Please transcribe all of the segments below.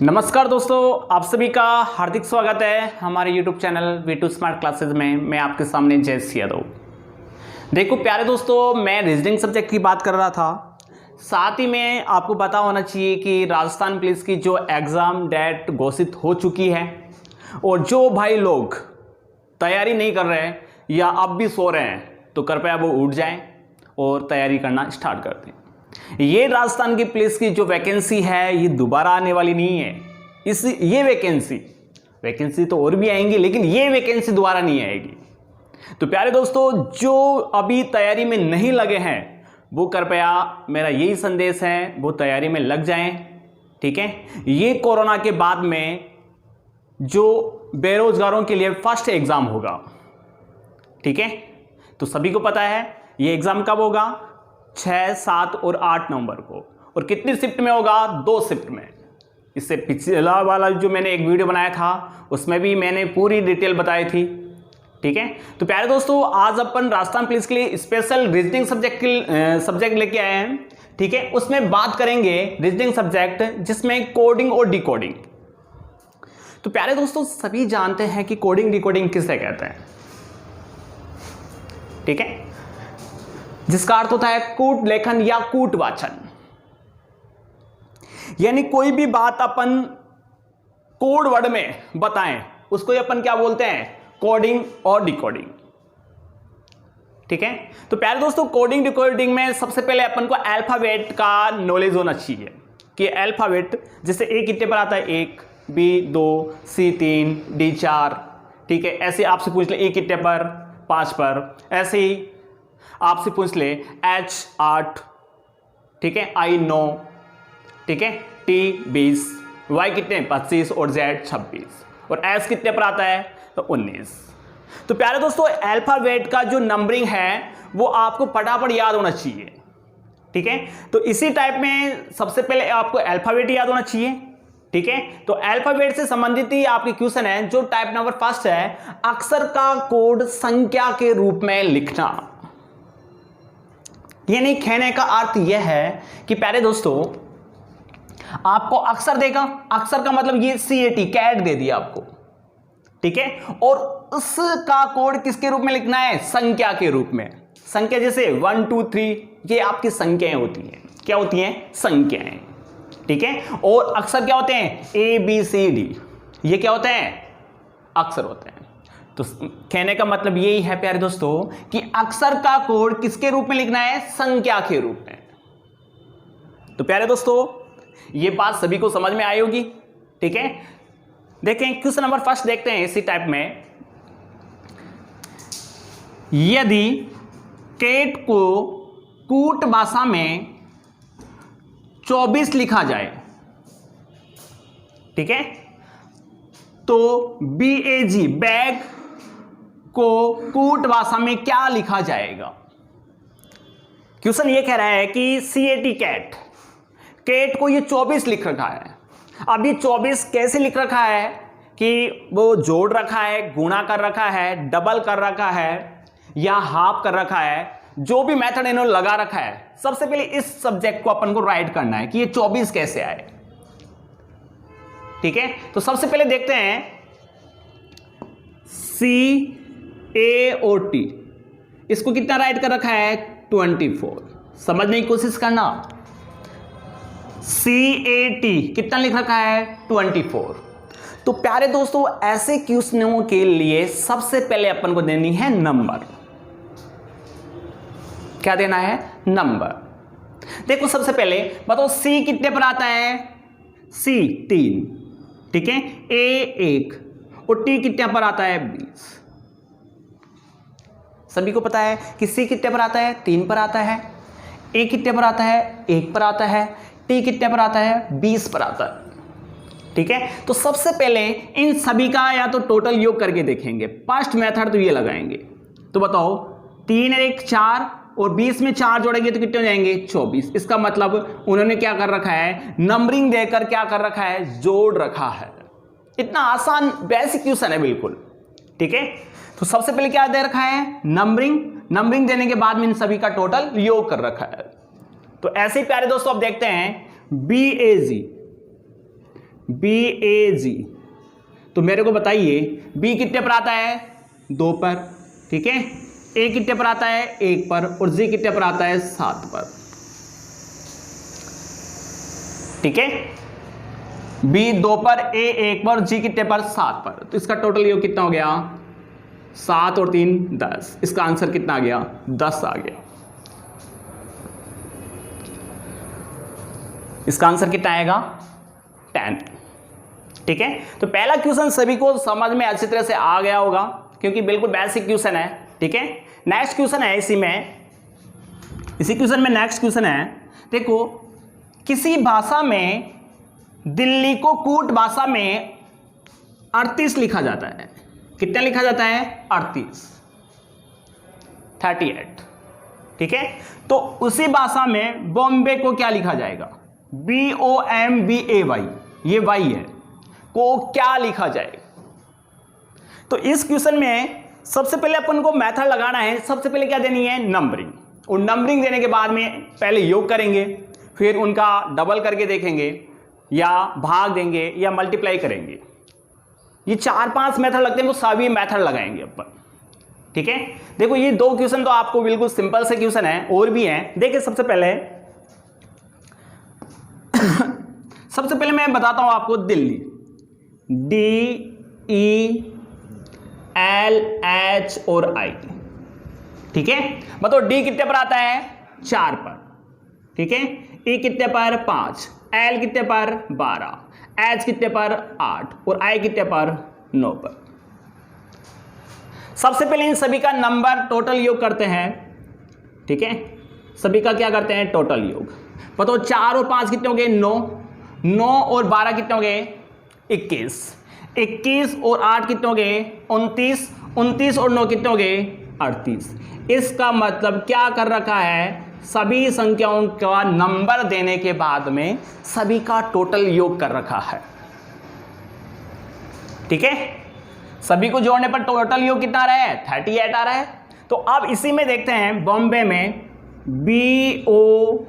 नमस्कार दोस्तों, आप सभी का हार्दिक स्वागत है हमारे YouTube channel V2 smart classes में। मैं आपके सामने जयेश यादव। देखो प्यारे दोस्तों, मैं रीजनिंग सब्जेक्ट की बात कर रहा था। साथ ही में आपको पता होना चाहिए कि राजस्थान पुलिस की जो एग्ज़ाम डेट घोषित हो चुकी है और जो भाई लोग तैयारी नहीं कर रहे हैं या अब भी सो रहे हैं तो कृपया वो उठ जाएं और तैयारी करना स्टार्ट कर दें। ये राजस्थान की पुलिस की जो वैकेंसी है ये दोबारा आने वाली नहीं है। ये वैकेंसी तो और भी आएंगी, लेकिन ये वैकेंसी दोबारा नहीं आएगी। तो प्यारे दोस्तों, जो अभी तैयारी में नहीं लगे हैं वो कृपया, मेरा यही संदेश है, वो तैयारी में लग जाएं। ठीक है, ये कोरोना के बाद में जो बेरोजगारों के लिए फर्स्ट एग्जाम होगा। ठीक है, तो सभी को पता है ये एग्जाम कब होगा, 6, 7 और 8 नवंबर को। और कितनी शिफ्ट में होगा, 2 शिफ्ट में। इससे पिछला वाला जो मैंने एक वीडियो बनाया था उसमें भी मैंने पूरी डिटेल बताई थी। ठीक है, तो प्यारे दोस्तों, आज अपन राजस्थान पुलिस के लिए स्पेशल रीजनिंग सब्जेक्ट लेके आए हैं। ठीक है, उसमें बात करेंगे रीजनिंग सब्जेक्ट जिसमें कोडिंग और डिकोडिंग। तो प्यारे दोस्तों, सभी जानते हैं कि कोडिंग डिकोडिंग किसे कहते हैं। ठीक है, जिसका अर्थ होता है कूट लेखन या कूट वाचन। यानी कोई भी बात अपन कोड वर्ड में बताएं उसको अपन क्या बोलते हैं, कोडिंग और डिकोडिंग। ठीक है, तो प्यारे दोस्तों, कोडिंग डिकोडिंग में सबसे पहले अपन को अल्फाबेट का नॉलेज होना चाहिए कि अल्फाबेट जैसे ए कितने पर आता है, 1, B 2, C 3, D 4। ठीक है, ऐसे आपसे पूछ ले ए कितने पर, 5 पर। ऐसे ही आपसे पूछ ले H 8, ठीक है, I 9, ठीक है, T 20, Y कितने 25 और Z 26 और S कितने पर आता है तो 19। तो प्यारे दोस्तों, अल्फाबेट का जो नंबरिंग है वो आपको फटाफट याद होना चाहिए। ठीक है, तो इसी टाइप में सबसे पहले आपको अल्फाबेट याद होना चाहिए। ठीक है, तो अल्फाबेट से संबंधित ही आपकी क्वेश्चन है जो टाइप नंबर फर्स्ट है, अक्षर का कोड संख्या के रूप में लिखना। यानी कहने का अर्थ यह है कि प्यारे दोस्तों, आपको अक्षर देगा, अक्षर का मतलब ये CAT कैट दे दिया आपको। ठीक है, और उसका कोड किसके रूप में लिखना है, संख्या के रूप में। संख्या जैसे 1 2 3 ये आपकी संख्याएं होती हैं। क्या होती हैं, संख्याएं। ठीक है, और अक्षर क्या होते हैं, ABCD, ये क्या होते हैं, अक्षर होते हैं। तो कहने का मतलब यही है प्यारे दोस्तों कि अक्षर का कोड किसके रूप में लिखना है, संख्या के रूप में। तो प्यारे दोस्तों, ये बात सभी को समझ में आई होगी। ठीक है, देखें क्वेश्चन नंबर फर्स्ट देखते हैं इसी टाइप में। यदि केट को कूट भाषा में 24 लिखा जाए, ठीक है, तो BAG बैग को कूट भाषा में क्या लिखा जाएगा। क्वेश्चन ये कह रहा है कि CAT कैट को ये 24 लिख रखा है। अब ये 24 कैसे लिख रखा है कि वो जोड़ रखा है, गुणा कर रखा है, डबल कर रखा है या हाफ कर रखा है, जो भी मेथड इन्होंने लगा रखा है। सबसे पहले इस सब्जेक्ट को अपन को राइट करना है कि ये 24 कैसे आए। ठीक है, तो सबसे पहले देखते हैं CAOT, इसको कितना राइट कर रखा है, 24। समझने की कोशिश करना, CAT कितना लिख रखा है, 24। तो प्यारे दोस्तों, ऐसे क्वेश्चनों के लिए सबसे पहले अपन को देनी है नंबर। क्या देना है, नंबर। देखो सबसे पहले बताओ C कितने पर आता है, C 3, ठीक है, A 1 और T कितने पर आता है, 20। सभी को पता है कि C कितने पर आता है, 3 पर आता है, A कितने पर आता है, 1 पर आता है, T कितने पर आता है, 20 पर आता है। ठीक है, तो सबसे पहले इन सभी का या तो टोटल योग करके देखेंगे। फर्स्ट मेथड तो ये लगाएंगे। तो बताओ 3 और 1 4 और 20 में 4 जोड़ेंगे तो कितने हो जाएंगे, 24। इसका मतलब उन्होंने क्या कर रखा है, नंबरिंग देकर क्या कर रखा है, जोड़ रखा है। इतना आसान बेसिक क्वेश्चन है बिल्कुल। ठीक है, तो सबसे पहले क्या दे रखा है, नंबरिंग देने के बाद में इन सभी का टोटल योग कर रखा है। तो ऐसे ही प्यारे दोस्तों अब देखते हैं BAG BAG। तो मेरे को बताइए B कितने पर आता है 2 पर, ठीक है, A कितने पर आता है 1 पर और G कितने पर आता है 7 पर, ठीक है। B 2 पर, A 1 पर, G कितने पर 7 पर। तो इसका टोटल योग कितना हो गया 7 और 3 10। इसका आंसर कितना आ गया 10 आ गया। इसका आंसर कितना आएगा 10, ठीक है। तो पहला क्वेश्चन सभी को समझ में अच्छी तरह से आ गया होगा क्योंकि बिल्कुल बेसिक क्वेश्चन है, ठीक है। नेक्स्ट क्वेश्चन है इसी क्वेश्चन में नेक्स्ट क्वेश्चन है, देखो किसी भाषा में दिल्ली को कूट भाषा में 38 लिखा जाता है। कितना लिखा जाता है 38, ठीक है। तो उसी भाषा में बॉम्बे को क्या लिखा जाएगा, BOMBAY, ये वाई है, को क्या लिखा जाएगा। तो इस क्वेश्चन में सबसे पहले अपन को मेथड लगाना है। सबसे पहले क्या देनी है नंबरिंग, और नंबरिंग देने के बाद में पहले योग करेंगे, फिर उनका डबल करके देखेंगे या भाग देंगे या मल्टीप्लाई करेंगे। ये 4-5 मेथड लगते हैं, तो सभी मेथड लगाएंगे अपन, ठीक है। देखो ये 2 क्वेश्चन तो आपको बिल्कुल सिंपल से क्वेश्चन है, और भी हैं। देखिए सबसे पहले मैं बताता हूं आपको दिल्ली, DELH और I, ठीक है। बताओ D कितने पर आता है 4 पर, ठीक है, E कितने पर 5, L कितने पर 12, H कितने पर 8 और I कितने पर 9 पर। सबसे पहले इन सभी का नंबर टोटल योग करते हैं, ठीक है। सभी का क्या करते हैं टोटल योग। बताओ 4 और 5 कितने हो गए 9, 9 और 12 कितने हो गए 21, 21 और 8 कितने हो गए 29, 29 और 9 कितने हो गए 38। इसका मतलब क्या कर रखा है, सभी संख्याओं का नंबर देने के बाद में सभी का टोटल योग कर रखा है, ठीक है। सभी को जोड़ने पर टोटल योग कितना आ रहा है 38 आ रहा है। तो अब इसी में देखते हैं बॉम्बे में BOMBAY।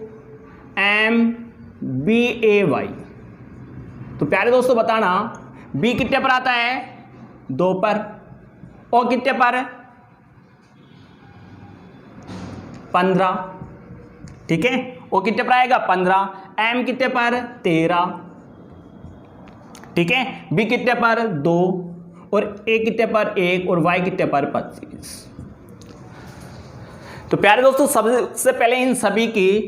तो प्यारे दोस्तों बताना B कितने पर आता है 2 पर, O कितने पर 15, ठीक है, O कितने पर आएगा 15, M कितने पर 13, ठीक है, B कितने पर 2 और A कितने पर 1 और Y कितने पर 25। तो प्यारे दोस्तों सबसे पहले इन सभी की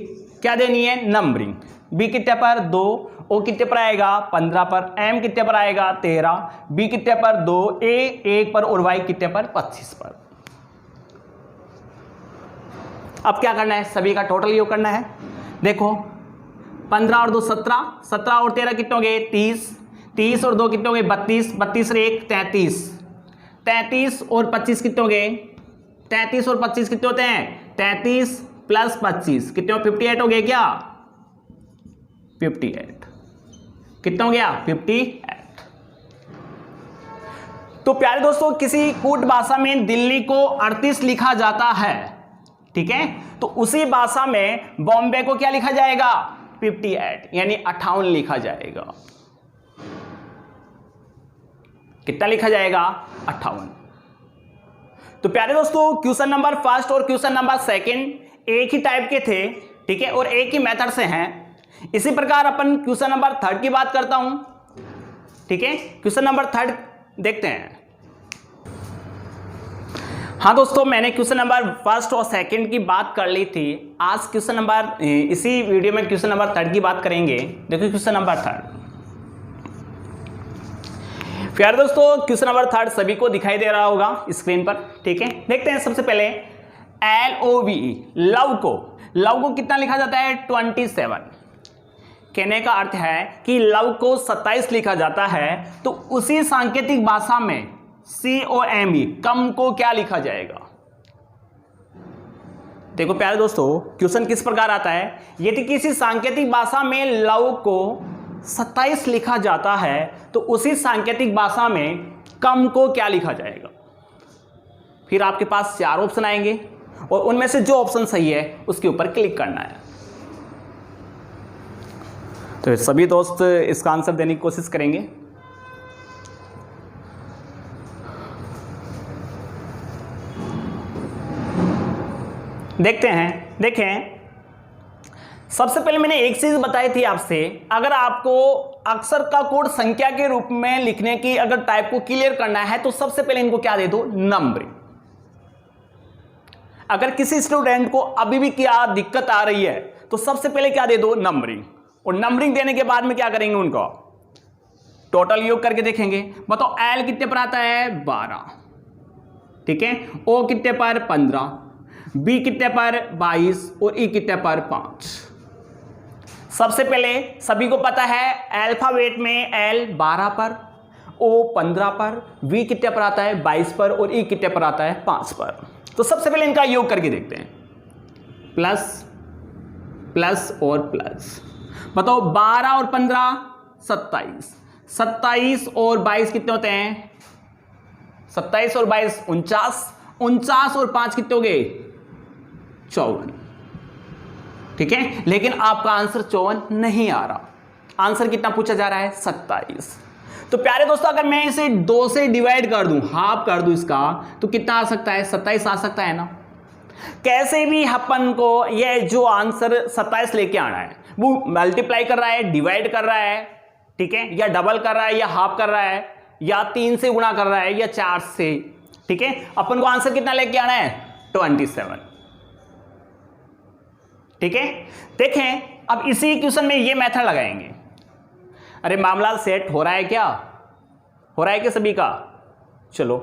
क्या देनी है नंबरिंग। B कितने पर 2, O कितने पर आएगा 15 पर, M कितने पर आएगा 13, B कितने पर 2, A 1 पर और Y कितने पर 25 पर। अब क्या करना है सभी का टोटल योग करना है। देखो 15 और 2 17, 17 और 13 कितने हो गए 30, 30 और 2 कितने हो गए 32, 32 और 1 33, 33 और 25 कितने हो गए 33 और 25 कितने होते हैं 33 प्लस 25 कितने हो 58 हो गए क्या 58, कितना हो गया 58। तो प्यारे दोस्तों किसी कूट भाषा में दिल्ली को 38 लिखा जाता है, ठीक है, तो उसी भाषा में बॉम्बे को क्या लिखा जाएगा 58 यानी 58 लिखा जाएगा। कितना लिखा जाएगा 58। तो प्यारे दोस्तों क्वेश्चन नंबर फर्स्ट और क्वेश्चन नंबर सेकंड एक ही टाइप के थे, ठीक है, और एक ही मेथड से हैं। इसी प्रकार अपन क्वेश्चन नंबर थर्ड की बात करता हूं, ठीक है। क्वेश्चन नंबर थर्ड देखते हैं। हाँ दोस्तों मैंने क्वेश्चन नंबर फर्स्ट और सेकंड की बात कर ली थी। आज क्वेश्चन नंबर इसी वीडियो में क्वेश्चन नंबर थर्ड की बात करेंगे। देखो क्वेश्चन नंबर थर्ड, प्यारे दोस्तों क्वेश्चन नंबर थर्ड सभी को दिखाई दे रहा होगा स्क्रीन पर, ठीक है। देखते हैं सबसे पहले LOVE लव को कितना लिखा जाता है 27। कहने का अर्थ है कि लव को 27 लिखा जाता है, तो उसी सांकेतिक भाषा में COME कम को क्या लिखा जाएगा। देखो प्यारे दोस्तों क्वेश्चन किस प्रकार आता है, यदि किसी सांकेतिक भाषा में लव को 27 लिखा जाता है तो उसी सांकेतिक भाषा में कम को क्या लिखा जाएगा। फिर आपके पास 4 ऑप्शन आएंगे और उनमें से जो ऑप्शन सही है उसके ऊपर क्लिक करना है। तो सभी दोस्त इसका आंसर देने की कोशिश करेंगे। देखते हैं। देखें, सबसे पहले मैंने एक चीज बताई थी आपसे, अगर आपको अक्षर का कोड संख्या के रूप में लिखने की अगर टाइप को क्लियर करना है तो सबसे पहले इनको क्या दे दो, नंबरिंग। अगर किसी स्टूडेंट को अभी भी क्या दिक्कत आ रही है तो सबसे पहले क्या दे दो, नंबरिंग। और नंबरिंग देने के बाद में क्या करेंगे, उनको टोटल योग करके देखेंगे। बताओ एल कितने पर आता है, 12, ठीक है। ओ कितने पर, 15, बी कितने पर, 22 और ई कितने पर, 5। सबसे पहले सभी को पता है अल्फाबेट में एल 12 पर, ओ 15 पर, वी कितने पर आता है, 22 पर और ई कितने पर आता है, 5 पर। तो सबसे पहले इनका योग करके देखते हैं, प्लस प्लस और प्लस। बताओ 12 और 15 27, 27 और 22 कितने होते हैं, 27 और 22 49, 49 और 5 कितने हो गए, 54, ठीक है। लेकिन आपका आंसर 54 नहीं आ रहा, आंसर कितना पूछा जा रहा है, 27। तो प्यारे दोस्तों अगर मैं इसे 2 से डिवाइड कर दूं, हाफ कर दूं इसका, तो कितना आ सकता है, 27 आ सकता है ना। कैसे भी अपन को ये जो आंसर 27 लेके आना है, वो मल्टीप्लाई कर रहा है, डिवाइड कर रहा है, ठीक है, या डबल कर रहा है, या हाफ कर रहा है, या 3 से गुणा कर रहा है, या 4 से, ठीक है। अपन को आंसर कितना लेके आना है, 27, ठीक है। देखें अब इसी क्वेश्चन में ये मेथड लगाएंगे। अरे मामला सेट हो रहा है क्या, हो रहा है क्या सभी का, चलो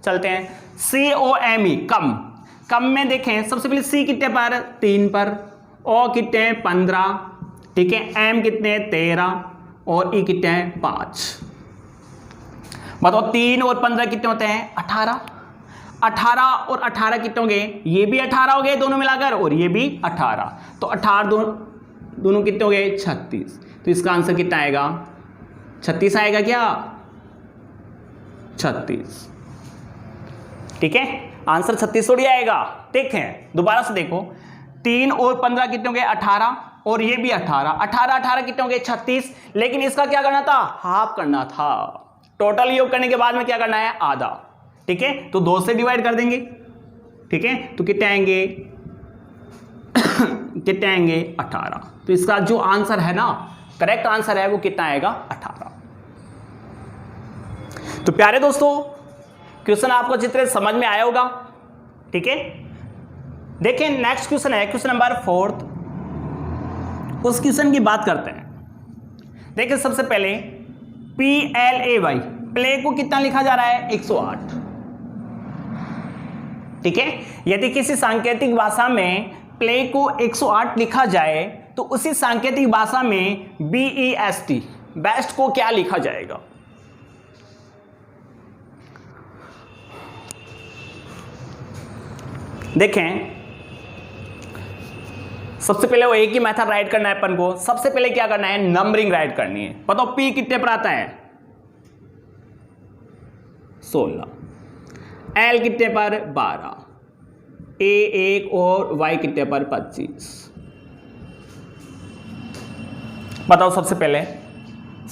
चलते हैं। COME कम, कम में देखें सबसे पहले C कितने पर, 3 पर, O कितने 15, ठीक है, M कितने 13 और E कितने 5। बताओ 3 और 15 कितने होते हैं, 18, 18 और 18 कितने हो गए, ये भी 18 हो गए दोनों मिलाकर और ये भी 18, तो 18 दोनों कितने हो गए, 36। तो इसका आंसर कितना आएगा, 36 आएगा क्या, 36, ठीक है। आंसर 36 थोड़ी आएगा। देखें दोबारा से देखो, 3 और 15 कितने हो गए, 18 और ये भी 18, 18 18 कितने हो गए, 36। लेकिन इसका क्या करना था, हाफ करना था। टोटल योग करने के बाद में क्या करना है, आधा, ठीक है। तो 2 से डिवाइड कर देंगे, ठीक है, तो कितने आएंगे कितने आएंगे, 18। तो इसका जो आंसर है ना, करेक्ट आंसर है वो कितना आएगा, 18। तो प्यारे दोस्तों क्वेश्चन आपको चित्र समझ में आया होगा, ठीक है। देखिए नेक्स्ट क्वेश्चन है क्वेश्चन नंबर 4। उस क्वेश्चन की बात करते हैं। देखिए सबसे पहले PLAY, प्ले को कितना लिखा जा रहा है, 108, ठीक है। यदि किसी सांकेतिक भाषा में प्ले को 108 लिखा जाए तो उसी सांकेतिक भाषा में BEST, बेस्ट को क्या लिखा जाएगा। देखें सबसे पहले वो एक ही मेथड राइट करना है अपन को। सबसे पहले क्या करना है, नंबरिंग राइट करनी है। बताओ P कितने पर आता है, 16, L कितने पर, 12, A 1 और Y कितने पर, 25। बताओ सबसे पहले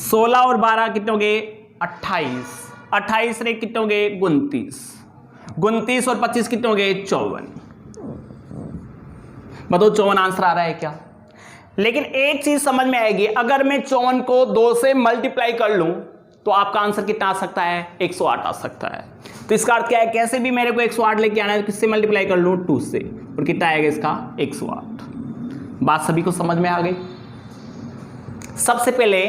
16 और 12 कितने हो गए, 28, 28 रे कितने हो गए, 29, 29 और 25 कितने हो गए, 54। बताओ 54 आंसर आ रहा है क्या। लेकिन एक चीज समझ में आएगी, अगर मैं 54 को 2 से मल्टीप्लाई कर लूं तो आपका आंसर कितना आ सकता है, 108 आ सकता है। तो इसका अर्थ क्या है, कैसे भी मेरे को 108 लेके आना है, किससे मल्टीप्लाई कर लूं, 2 से, और कितना आएगा इसका, 108। बात सभी को समझ में आ गई। सबसे पहले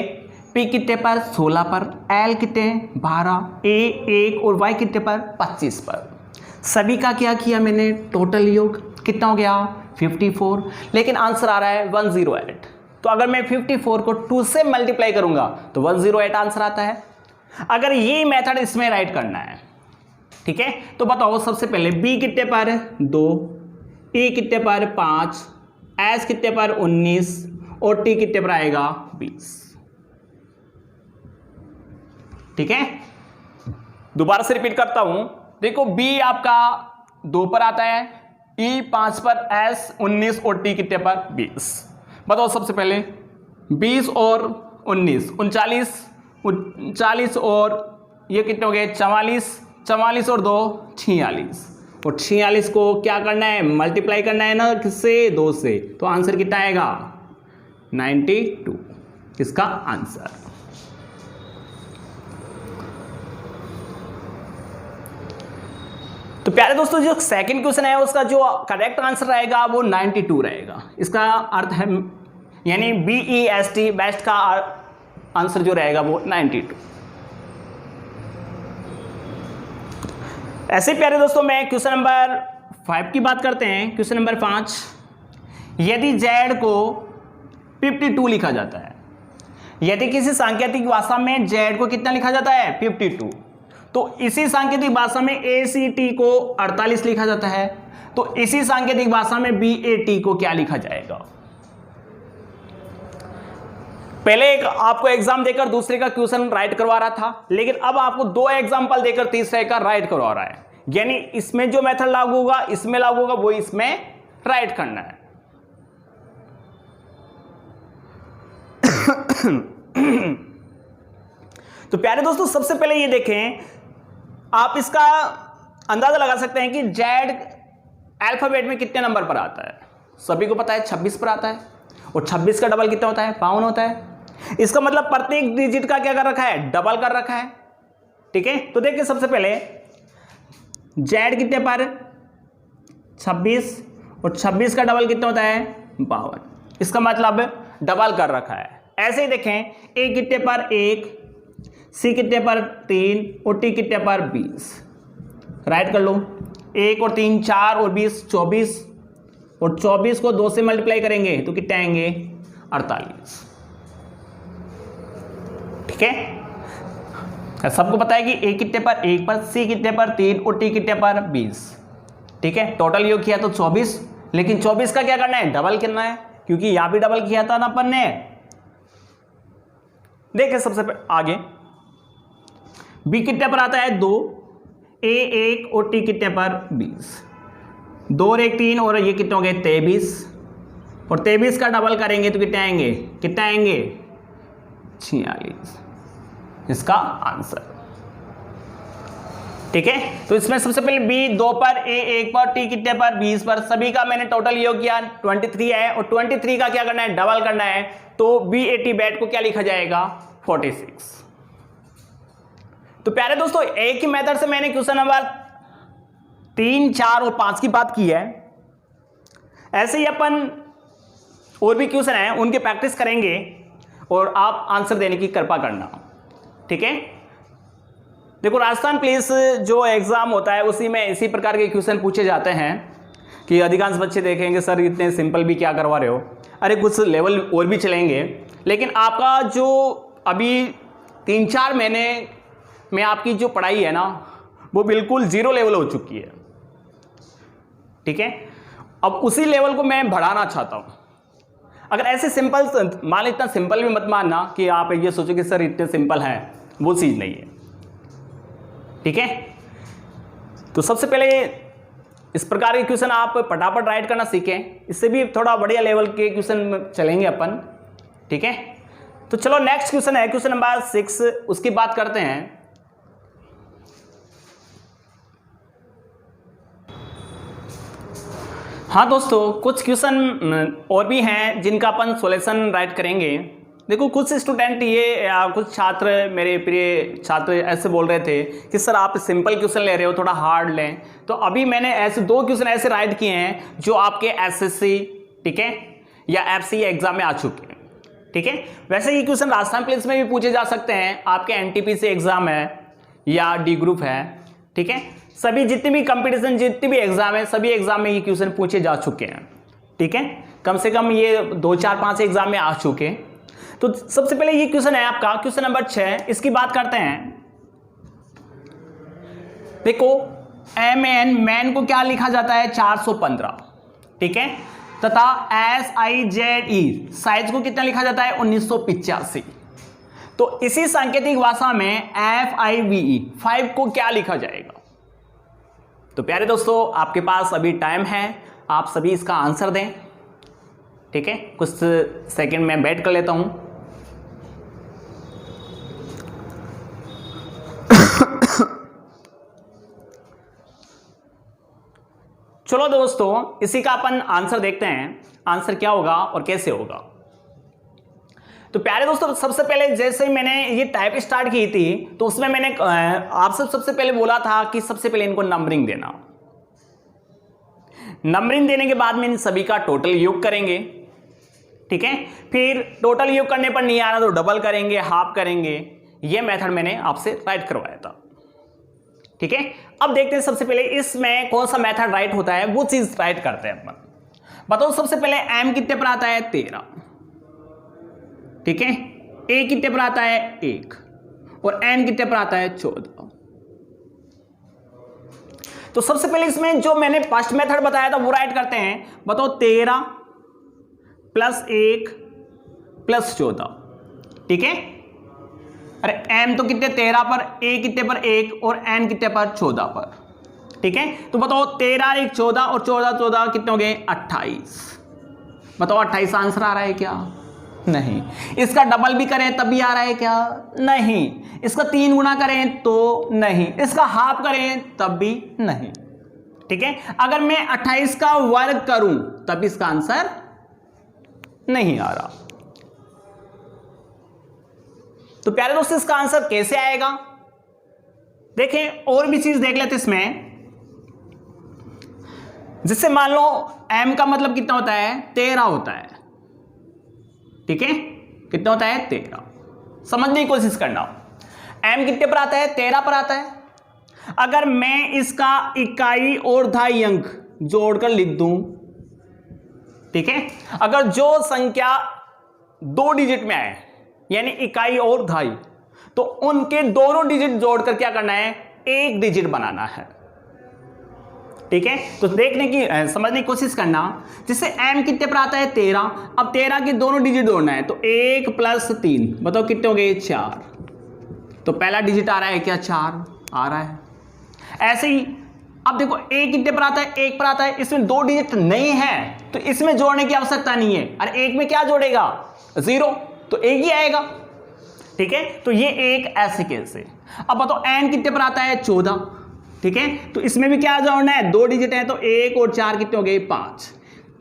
P कितने पर, 16 पर, L कितने 12, A 1 और Y कितने पर, 25 पर। सभी का क्या किया मैंने, टोटल योग कितना हो गया, 54। लेकिन आंसर आ रहा है 108। तो अगर मैं 54 को 2 से मल्टीप्लाई करूंगा तो 108 आंसर आता है। अगर ये मेथड इसमें राइट करना है, ठीक है, तो बताओ सबसे पहले B कितने पर, 2, E कितने पर, 5, S कितने पर, 19 और T कितने पर आएगा, 20, ठीक है। दोबारा से रिपीट करता हूं, देखो B आपका 2 पर आता है, E 5 पर, S 19 और T कितने पर, 20। बताओ सबसे पहले 20 और 19 39 और ये कितने हो गए 44 और 2 46 और 46 को क्या करना है मल्टीप्लाई करना है ना किससे 2 से, तो आंसर कितना आएगा 92 इसका आंसर। तो प्यारे दोस्तों जो सेकंड क्वेश्चन है उसका जो करेक्ट आंसर रहेगा वो 92 रहेगा। इसका अर्थ है यानी BEST बेस्ट का आंसर जो रहेगा वो 92। ऐसे प्यारे दोस्तों मैं क्वेश्चन नंबर 5 की बात करते हैं। क्वेश्चन नंबर 5, यदि z को 52 लिखा जाता है, यदि किसी सांकेतिक भाषा में z को कितना लिखा जाता है 52, तो इसी सांकेतिक भाषा में ACT को 48 लिखा जाता है, तो इसी सांकेतिक भाषा में BAT को क्या लिखा जाएगा। पहले एक आपको एग्जाम देकर दूसरे का क्वेश्चन राइट करवा रहा था, लेकिन अब आपको 2 एग्जांपल देकर तीसरे का राइट करवा रहा है, यानी इसमें जो मेथड लागू होगा इसमें लागू होगा, वो इसमें राइट करना है। तो प्यारे दोस्तों सबसे पहले ये देखें, आप इसका अंदाजा लगा सकते हैं कि z अल्फाबेट में कितने नंबर पर आता है। सभी को पता है 26 पर आता है, और 26 का डबल कितना होता है 52 होता है। इसका मतलब प्रत्येक डिजिट का क्या कर रखा है डबल कर रखा है। ठीक है, तो देखिए सबसे पहले z कितने पर 26 और 26 का डबल कितना होता है 52, इसका मतलब डबल कर रखा है। ऐसे ही देखें a कितने पर 1, c कितने पर 3 और t कितने पर 20। राइट कर लो, 1 और 3 4 और 20 24, और 24 को 2 से मल्टीप्लाई करेंगे तो कितने आएंगे 48। ठीक है, सबको पता है कि a कितने पर 1 पर, c कितने पर 3 और t कितने पर 20। ठीक है, टोटल योग किया तो 24, लेकिन 24 का क्या करना है डबल करना है, क्योंकि यहां भी डबल किया था ना अपन ने। देखिए सबसे आगे b कितने पर आता है 2, a 1 और t कितने पर 20, 2 और 1 3 और ये कितने हो गए 23, और 23 का डबल करेंगे तो कितने आएंगे 46 इसका आंसर। ठीक है, तो इसमें सबसे पहले b 2 पर, a 1 पर, t कितने पर 20 पर, सभी का मैंने टोटल योग किया 23 है, और 23 का क्या करना है डबल करना है, तो BAT बैट को क्या लिखा जाएगा 46। तो प्यारे दोस्तों एक ही मेथड से मैंने क्वेश्चन नंबर 3 4 और 5 की बात की है। ऐसे ही अपन और भी क्वेश्चन हैं उनकी प्रैक्टिस करेंगे और आप आंसर देने की कृपा करना। ठीक है, देखो राजस्थान पुलिस जो एग्जाम होता है उसी में इसी प्रकार के क्वेश्चन पूछे जाते हैं कि अधिकांश बच्चे देखेंगे सर इतने सिंपल भी क्या करवा रहे हो, अरे कुछ लेवल और भी चलेंगे, लेकिन आपका जो अभी 3-4 महीने में आपकी जो पढ़ाई है ना वो बिल्कुल 0 लेवल हो चुकी है। ठीक है, अब उसी लेवल को मैं बढ़ाना चाहता हूं। अगर ऐसे सिंपल मान इतना सिंपल भी मत मानना कि आप ये सोचो कि सर इतने सिंपल हैं, वो चीज नहीं है। ठीक है, तो सबसे पहले इस प्रकार के क्वेश्चन आप फटाफट राइट करना सीखें, इससे भी थोड़ा बढ़िया लेवल के क्वेश्चन चलेंगे अपन। ठीक है, तो चलो नेक्स्ट क्वेश्चन है क्वेश्चन नंबर 6, उसकी बात करते हैं। हाँ दोस्तों, कुछ क्वेश्चन और भी हैं जिनका अपन सॉल्यूशन राइट करेंगे। देखो कुछ स्टूडेंट ये कुछ छात्र मेरे प्रिय छात्र ऐसे बोल रहे थे कि सर आप सिंपल क्वेश्चन ले रहे हो, थोड़ा हार्ड लें। तो अभी मैंने ऐसे 2 क्वेश्चन ऐसे राइट किए हैं जो आपके एसएससी, ठीक है, या एफसी एग्जाम में आ चुके हैं। ठीक है, वैसे ये क्वेश्चन राजस्थान पुलिस में भी पूछे जा सकते हैं, आपके एनटीपीसी एग्जाम है या डी ग्रुप है। ठीक है, सभी जितने भी कंपटीशन जितने भी एग्जाम है सभी एग्जाम में ये क्वेश्चन पूछे जा चुके हैं। ठीक है, कम से कम ये 2 4 5 एग्जाम में आ चुके हैं। तो सबसे पहले ये क्वेश्चन है आपका क्वेश्चन नंबर 6, इसकी बात करते हैं। देखो मैन को क्या लिखा जाता है 415। ठीक है, तथा SIZE साइज को कितना लिखा जाता है 1985। तो इसी सांकेतिक भाषा में FIVE 5 को क्या लिखा जाएगा। तो प्यारे दोस्तों आपके पास अभी टाइम है, आप सभी इसका आंसर दें। ठीक है, कुछ सेकंड में वेट कर लेता हूं। चलो दोस्तों, इसी का अपन आंसर देखते हैं, आंसर क्या होगा और कैसे होगा। तो प्यारे दोस्तों, सबसे पहले जैसे मैंने ये टाइप स्टार्ट की थी तो उसमें मैंने आपसे सबसे पहले बोला था कि सबसे पहले इनको नंबरिंग देना। नंबरिंग देने के बाद में इन सभी का टोटल योग करेंगे, ठीक है। फिर टोटल योग करने पर नहीं आ रहा तो डबल करेंगे, हाफ करेंगे। ये मेथड मैंने आपसे राइट करवाया था, ठीक है। अब देखते हैं सबसे पहले इसमें कौन सा मेथड राइट होता है, वो चीज राइट करते हैं अपन। बताओ सबसे पहले m कितने पर आता है 13, ठीक है। a कितने पर आता है 1 और n कितने पर आता है 14। तो सबसे पहले इसमें जो मैंने फर्स्ट मेथड बताया था वो राइट करते हैं। बताओ 13 प्लस 1 प्लस 14, ठीक है। अरे m तो कितने 13 पर, a कितने पर 1 और n कितने पर 14 पर, ठीक है। तो बताओ 13 1 14 और 14 14 कितने हो गए 28। बताओ 28 आंसर आ रहा है क्या? नहीं। इसका डबल भी करें तब भी आ रहा है क्या? नहीं। इसका 3 गुना करें तो नहीं। इसका हाफ करें तब भी नहीं, ठीक है। अगर मैं 28 का वर्ग करूं तब इसका आंसर नहीं आ रहा। तो प्यारे दोस्तों, इसका आंसर कैसे आएगा देखें, और भी चीज देख लेते इसमें। जिससे मान लो m का मतलब कितना होता है 13 होता है, ठीक है। कितना होता है 13। समझने की कोशिश करना, m कितने पर आता है 13 पर आता है। अगर मैं इसका इकाई और दहाई अंक जोड़कर लिख दूं, ठीक है। अगर जो संख्या 2 डिजिट में आए यानी इकाई और दहाई, तो उनके दोनों डिजिट जोड़कर क्या करना है 1 डिजिट बनाना है, ठीक है। तो देखने की समझने की कोशिश करना। जिससे m कितने पर आता है 13। अब 13 के दोनों डिजिट जोड़ना है तो 1 प्लस 3 बताओ कितने हो गए 4। तो पहला डिजिट आ रहा है क्या 4 आ रहा है। ऐसे ही अब देखो a कितने पर आता है 1 पर आता है। इसमें 2 डिजिट नहीं है तो इसमें जोड़ने की आवश्यकता नहीं है। अरे 1 में क्या जोड़ेगा 0, तो 1 ही आएगा, ठीक है। तो ये एक ऐसे केस है। अब बताओ n कितने पर आता है 14, ठीक है। तो इसमें भी क्या जोड़ना है 2 डिजिट है तो 1 और 4 कितने हो गए 5।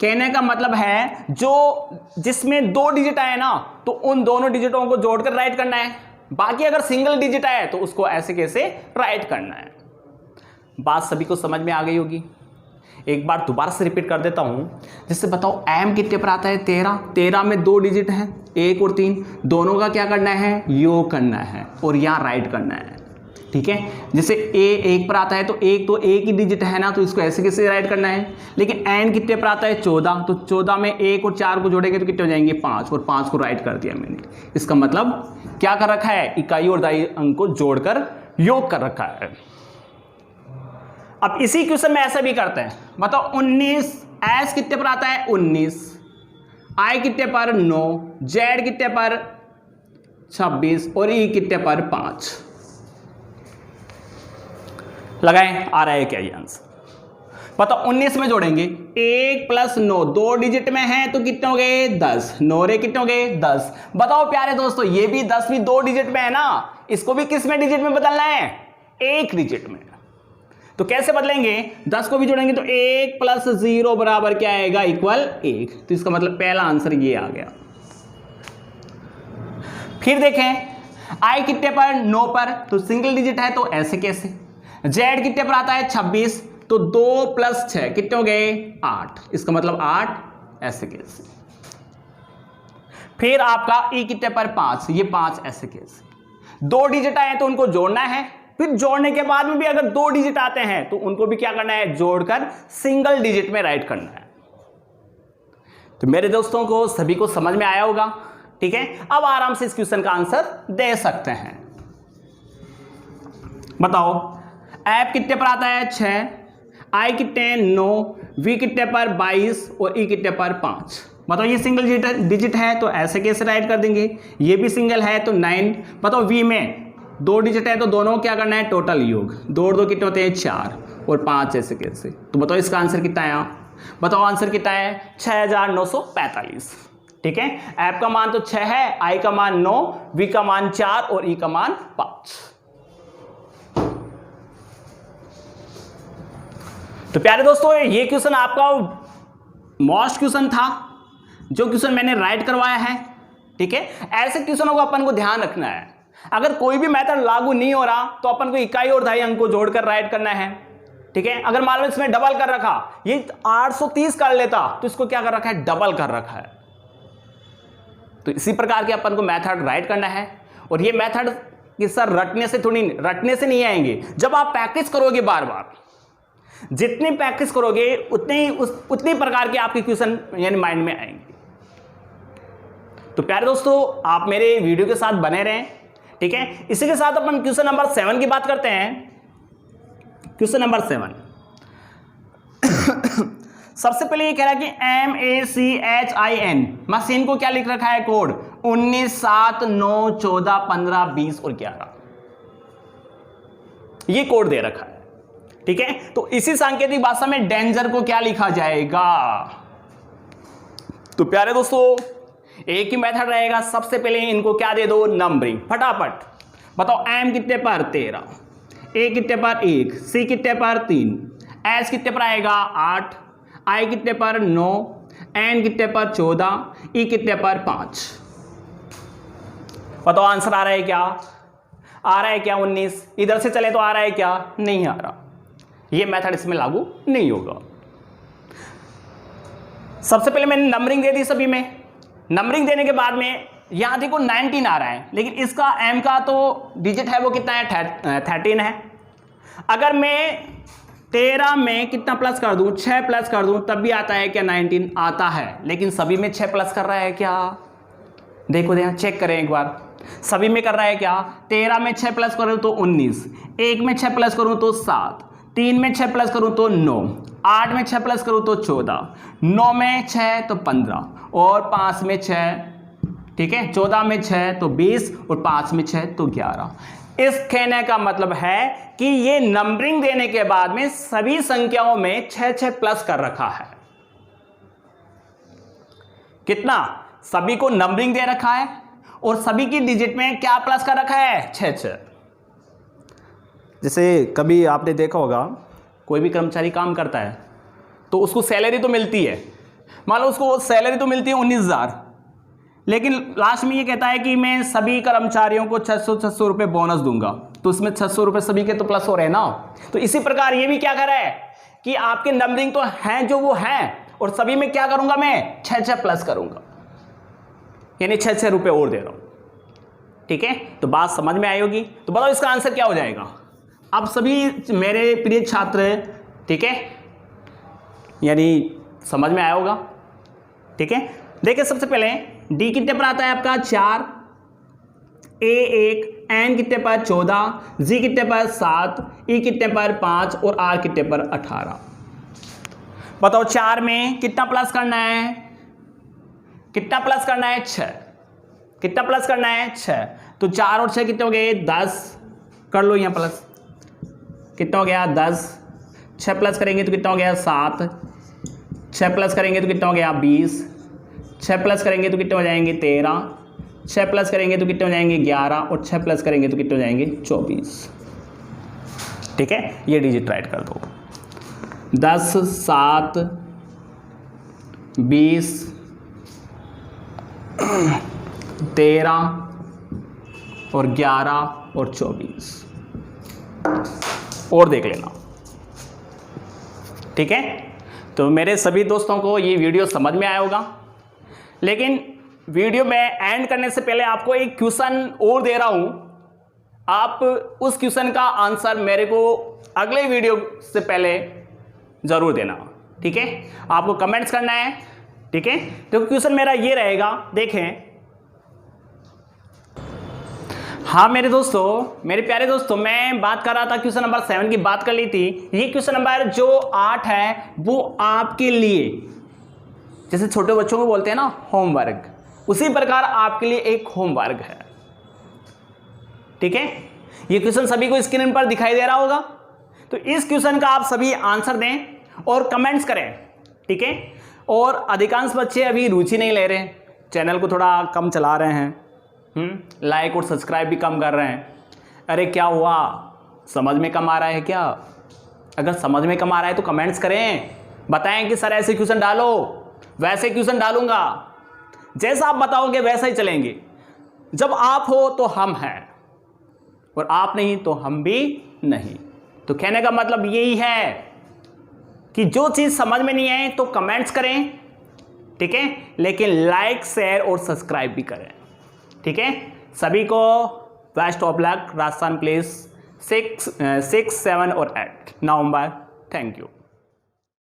कहने का मतलब है जो जिसमें 2 डिजिट आए ना तो उन दोनों डिजिटों को जोड़कर राइट करना है। बाकी अगर सिंगल डिजिट आए तो उसको ऐसे कैसे राइट करना है। बात सभी को समझ में आ गई होगी। एक बार दोबारा से रिपीट कर देता हूं। जिससे बताओ m कितने पर आता है 13। 13 में 2 डिजिट हैं 1 और 3, दोनों का क्या करना है योग करना है और यहां राइट करना है, ठीक है। जैसे a 1 पर आता है तो 1 तो एक ही डिजिट है ना, तो इसको ऐसे कैसे राइट करना है। लेकिन n कितने पर आता है 14, तो 14 में 1 और 4 को जोड़ेंगे तो कितने हो जाएंगे 5 और 5 को राइट कर दिया मैंने। इसका मतलब क्या कर रखा है इकाई और दहाई अंक को जोड़कर योग कर रखा है। अब इसी क्वेश्चन में ऐसा भी करते हैं। बताओ 19 s कितने पर आता है 19, i कितने पर 9, z कितने पर 26 और e कितने पर 5। लगाएं आ रहा है क्या ये आंसर। बताओ 19 में जोड़ेंगे 1 प्लस 9 2 डिजिट में है तो कितने हो गए 10, 9 रे कितने हो गए 10। बताओ प्यारे दोस्तों ये भी 10 भी 2 डिजिट में है ना, इसको भी किस में डिजिट में बदलना है 1 डिजिट में। तो कैसे बदलेंगे 10 को भी जोड़ेंगे तो 1 प्लस 0 बराबर क्या आएगा इक्वल 1। तो इसका मतलब पहला आंसर ये आ गया। फिर देखें i कितने पर 9 पर, तो सिंगल डिजिट है तो ऐसे कैसे। z कितने पर आता है 26, तो 2 प्लस 6 कितने हो गए 8, इसका मतलब 8 ऐसे कैसे। फिर आपका e कितने पर 5, ये 5 ऐसे कैसे। 2 डिजिट आए तो उनको जोड़ना है। फिर जोड़ने के बाद में भी अगर 2 डिजिट आते हैं तो उनको भी क्या करना है जोड़कर सिंगल डिजिट में राइट करना है। तो मेरे दोस्तों को सभी को समझ में आया होगा, ठीक है। अब आराम से इस क्वेश्चन का आंसर दे सकते हैं। बताओ f कितने पर आता है 6, i कितने 9, v कितने पर 22 और e कितने पर 5। बताओ ये सिंगल डिजिट है तो ऐसे कैसे राइट कर देंगे। ये भी सिंगल है तो 9। बताओ v में 2 डिजिट है तो दोनों क्या करना है टोटल योग, 2 और 2 कितने होते हैं 4 और 5 ऐसे कैसे। तो बताओ इसका आंसर कितना आया। बताओ आंसर कितना है, 6945। ठीक है, एफ का मान तो 6 है, आई का मान 9, वी का मान 4 और ई का मान 5। तो प्यारे दोस्तों ये क्वेश्चन आपका मोस्ट क्वेश्चन था जो क्वेश्चन मैंने राइट करवाया है। ठीक है, ऐसे क्वेश्चनों को अपन को ध्यान रखना है। अगर कोई भी मेथड लागू नहीं हो रहा तो अपन को इकाई और दहाई अंक को जोड़कर राइट करना है। ठीक है, अगर मान लो इसमें डबल कर रखा, ये 830 कर लेता तो इसको क्या कर रखा है, डबल कर रखा है। तो इसी प्रकार के अपन को मेथड राइट करना है। और ये मेथड कि सर रटने से नहीं आएंगे, जब आप प्रैक्टिस करोगे बार बार, जितनी प्रैक्टिस करोगे उतनी प्रकार के आपके क्वेश्चन यानी माइंड में आएंगे। तो प्यारे दोस्तों आप मेरे वीडियो के साथ बने रहें। ठीक है, इसी के साथ अपन क्वेश्चन नंबर 7 की बात करते हैं। क्वेश्चन नंबर 7 सबसे पहले ये कह रहा है कि MACHIN मशीन को क्या लिख रखा है, कोड 19, 7, 9, 14, 15, 20 और 11, ये कोड दे रखा है। ठीक है, तो इसी सांकेतिक भाषा में डेंजर को क्या लिखा जाएगा। तो प्यारे दोस्तों एक ही मेथड रहेगा, सबसे पहले इनको क्या दे दो, नंबरिंग। फटाफट बताओ, M कितने पर 13, A कितने पर 1, C कितने पर 3, S कितने पर आएगा 8, I कितने पर 9, N कितने पर 14, E कितने पर 5। बताओ आंसर आ रहा है क्या, आ रहा है क्या 19। इधर से चले तो आ रहा है क्या, नहीं आ रहा। ये मेथड इसमें लागू नहीं होगा। सबसे पहले मैंने नंबरिंग दे दी सभी में। नंबरिंग देने के बाद में यहां देखो 19 आ रहा है, लेकिन इसका M का तो डिजिट है वो कितना है, 13 है। अगर मैं 13 में कितना प्लस कर दूं, 6 प्लस कर दूं, तब भी आता है क्या, 19 आता है। लेकिन सभी में 6 प्लस कर रहा है क्या, देखो चेक करें एक बार, सभी में कर रहा है क्या। 13 में 6 प्लस करूं तो 19, 1 में 6 प्लस करूं तो 7, 3 में 6 प्लस करूं तो 9, 8 में 6 प्लस करूं तो 14, 9 में 6 तो 15 और 5 में 6, ठीक है, 14 में 6 तो 20 और 5 में 6 तो 11। इस कहने का मतलब है कि ये नंबरिंग देने के बाद में सभी संख्याओं में 6 प्लस कर रखा है। कितना, सभी को नंबरिंग दे रखा है और सभी की डिजिट में क्या प्लस कर रखा है, 6। जैसे कभी आपने देखा होगा कोई भी कर्मचारी काम करता है तो उसको सैलरी तो मिलती है, मान लो उसको सैलरी तो मिलती है 19,000, लेकिन लास्ट में ये कहता है कि मैं सभी कर्मचारियों को 600 रुपये बोनस दूंगा, तो उसमें 600 रुपये सभी के तो प्लस हो रहे हैं ना। तो इसी प्रकार ये भी क्या कर रहा है कि आपके नंबरिंग तो हैं जो वो हैं, और सभी में क्या करूंगा मैं, 6 प्लस करूंगा, यानी 6 रुपये और दे रहा हूं। ठीक है, तो बात समझ में आई होगी। तो बताओ इसका आंसर क्या हो जाएगा। अब सभी मेरे प्रिय छात्र, ठीक है, यानी समझ में आया होगा। ठीक है, देखिए सबसे पहले डी कितने पर आता है आपका 4, ए 1, एन कितने पर 14, जी कितने पर 7, ई कितने पर 5 और आर कितने पर 18। बताओ 4 में कितना प्लस करना है, कितना प्लस करना है, 6। कितना प्लस करना है, 6। तो 4 और 6 कितने हो गए, 10। कर लो यहाँ प्लस, कितना हो गया 10। 6 प्लस करेंगे तो कितना हो गया 7। 6 प्लस करेंगे तो कितना हो गया 20। 6 प्लस करेंगे तो कितने हो जाएंगे 13। 6 प्लस करेंगे तो कितने हो जाएंगे 11 और 6 प्लस करेंगे तो कितने हो जाएंगे 24। ठीक है, ये डिजिट राइट कर दो। 10, 7, 20, 13 और 11 और 24 और देख लेना। ठीक है, तो मेरे सभी दोस्तों को ये वीडियो समझ में आया होगा, लेकिन वीडियो में एंड करने से पहले आपको एक क्वेश्चन और दे रहा हूं। आप उस क्वेश्चन का आंसर मेरे को अगले वीडियो से पहले जरूर देना। ठीक है, आपको कमेंट्स करना है। ठीक है, तो क्वेश्चन मेरा ये रहेगा, देखें। हाँ मेरे दोस्तों, मेरे प्यारे दोस्तों, मैं बात कर रहा था क्वेश्चन नंबर 7 की बात कर ली थी। ये क्वेश्चन नंबर जो 8 है वो आपके लिए, जैसे छोटे बच्चों को बोलते हैं ना होमवर्क, उसी प्रकार आपके लिए एक होमवर्क है। ठीक है, ये क्वेश्चन सभी को स्क्रीन पर दिखाई दे रहा होगा। तो इस क्वेश्चन का आप सभी आंसर दें और कमेंट्स करें। ठीक है। और अधिकांश बच्चे अभी रुचि नहीं ले रहे हैं, चैनल को थोड़ा कम चला रहे हैं, लाइक और सब्सक्राइब भी कम कर रहे हैं। अरे क्या हुआ, समझ में कम आ रहा है क्या? अगर समझ में कम आ रहा है तो कमेंट्स करें, बताएं कि सर ऐसे क्वेश्चन डालो, वैसे क्वेश्चन डालूंगा। जैसा आप बताओगे वैसा ही चलेंगे। जब आप हो तो हम हैं, और आप नहीं तो हम भी नहीं। तो कहने का मतलब यही है कि जो चीज़ समझ में नहीं आए तो कमेंट्स करें, ठीक है, लेकिन लाइक शेयर और सब्सक्राइब भी करें, ठीक है। सभी को best of luck. Rajasthan place 6, 7 और 8 नवंबर। Thank you.